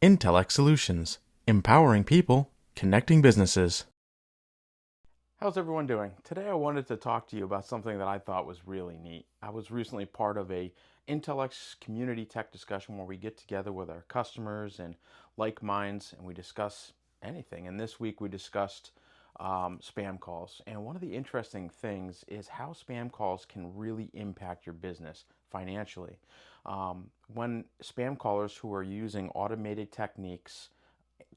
Intellect Solutions, empowering people, connecting businesses. How's everyone doing? Today I wanted to talk to you about something that I thought was really neat. I was recently part of a Intellect community tech discussion where we get together with our customers and like minds and we discuss anything. And this week we discussed spam calls. And one of the interesting things is how spam calls can really impact your business financially. When spam callers who are using automated techniques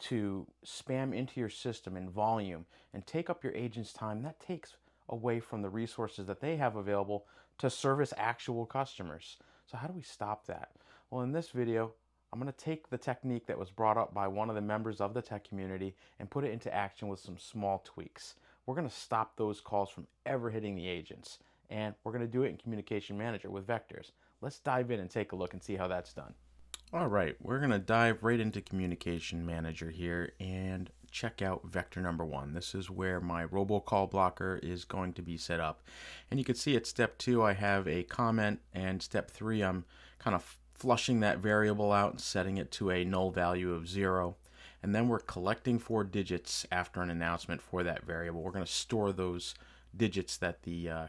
to spam into your system in volume and take up your agent's time, that takes away from the resources that they have available to service actual customers. So how do we stop that? Well, in this video, I'm going to take the technique that was brought up by one of the members of the tech community and put it into action with some small tweaks. We're going to stop those calls from ever hitting the agents, and we're going to do it in Communication Manager with Vectors. Let's dive in and take a look and see how that's done. All right, we're going to dive right into Communication Manager here and check out vector number 1. This is where my robocall blocker is going to be set up. And you can see at step 2 I have a comment, and step 3 I'm kind of flushing that variable out and setting it to a null value of 0. And then we're collecting 4 digits after an announcement for that variable. We're going to store those digits that the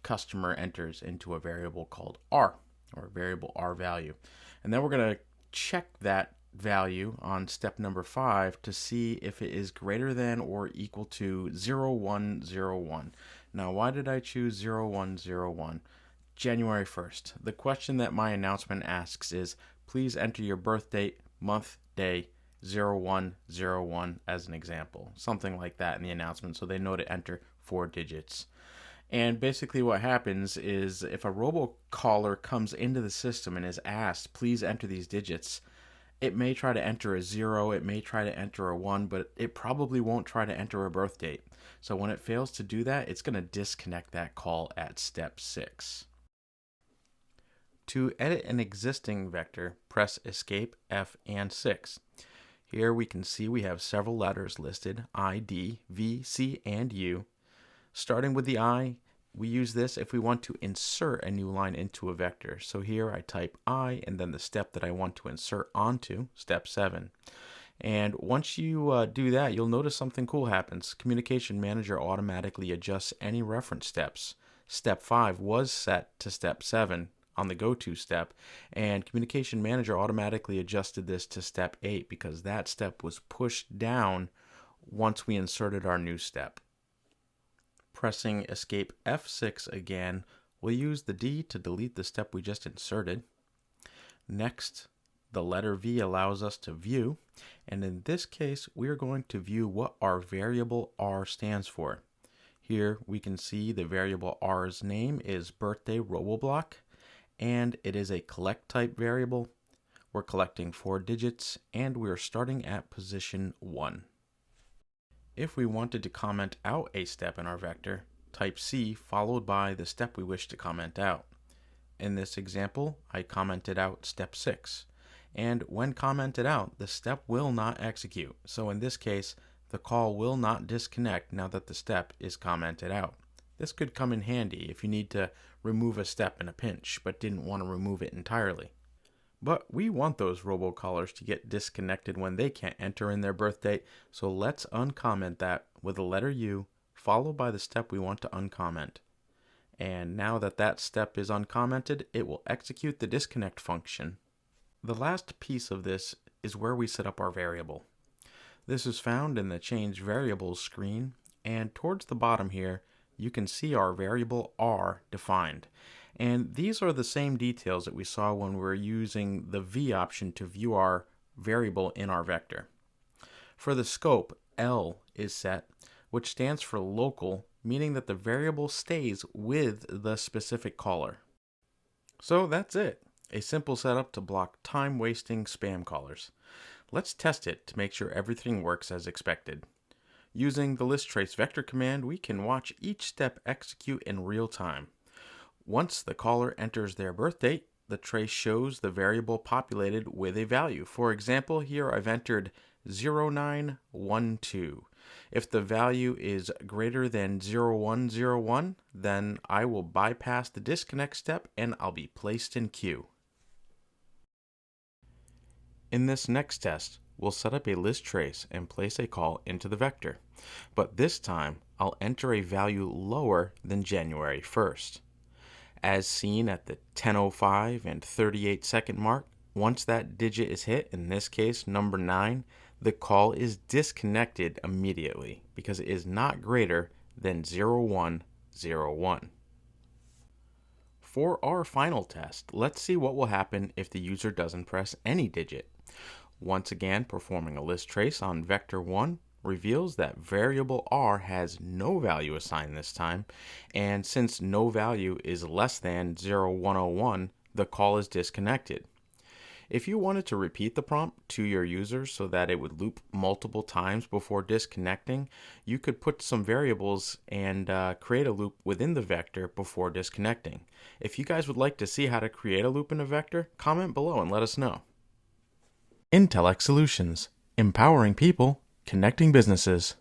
customer enters into a variable called R, or variable R value. And then we're going to check that value on step number 5 to see if it is greater than or equal to 0101. Now, why did I choose 0101? January 1st. The question that my announcement asks is, please enter your birth date, month, day, 0101 as an example. Something like that in the announcement, so they know to enter 4 digits. And basically what happens is if a robocaller comes into the system and is asked, please enter these digits, it may try to enter a 0, it may try to enter a 1, but it probably won't try to enter a birth date. So when it fails to do that, it's going to disconnect that call at step 6. To edit an existing vector, press Escape, F, and 6. Here we can see we have several letters listed, I, D, V, C, and U. Starting with the I, we use this if we want to insert a new line into a vector. So here I type I and then the step that I want to insert onto, step 7. And once you do that, you'll notice something cool happens. Communication Manager automatically adjusts any reference steps. Step 5 was set to step 7 on the go-to step, and Communication Manager automatically adjusted this to step 8 because that step was pushed down once we inserted our new step. Pressing Escape F6 again, we'll use the D to delete the step we just inserted. Next, the letter V allows us to view, and in this case, we are going to view what our variable R stands for. Here we can see the variable R's name is birthday roboblock, and it is a collect type variable. We're collecting 4 digits, and we're starting at position 1. If we wanted to comment out a step in our vector, type C followed by the step we wish to comment out. In this example, I commented out step 6, and when commented out, the step will not execute. So in this case, the call will not disconnect now that the step is commented out. This could come in handy if you need to remove a step in a pinch, but didn't want to remove it entirely. But we want those robocallers to get disconnected when they can't enter in their birth date, so let's uncomment that with the letter U, followed by the step we want to uncomment. And now that that step is uncommented, it will execute the disconnect function. The last piece of this is where we set up our variable. This is found in the Change Variables screen, and towards the bottom here, you can see our variable R defined. And these are the same details that we saw when we were using the V option to view our variable in our vector. For the scope, L is set, which stands for local, meaning that the variable stays with the specific caller. So that's it. A simple setup to block time-wasting spam callers. Let's test it to make sure everything works as expected. Using the list trace vector command, we can watch each step execute in real time. Once the caller enters their birth date, the trace shows the variable populated with a value. For example, here I've entered 0912. If the value is greater than 0101, then I will bypass the disconnect step and I'll be placed in queue. In this next test, we'll set up a list trace and place a call into the vector, but this time I'll enter a value lower than January 1st. As seen at the 10:05 and 38-second mark, once that digit is hit, in this case number 9, the call is disconnected immediately because it is not greater than 0101. For our final test, let's see what will happen if the user doesn't press any digit. Once again, performing a list trace on vector 1 reveals that variable r has no value assigned this time, and since no value is less than 0101, the call is disconnected. If you wanted to repeat the prompt to your user so that it would loop multiple times before disconnecting, you could put some variables and create a loop within the vector before disconnecting. If you guys would like to see how to create a loop in a vector, comment below and let us know. Intellect Solutions, empowering people, connecting businesses.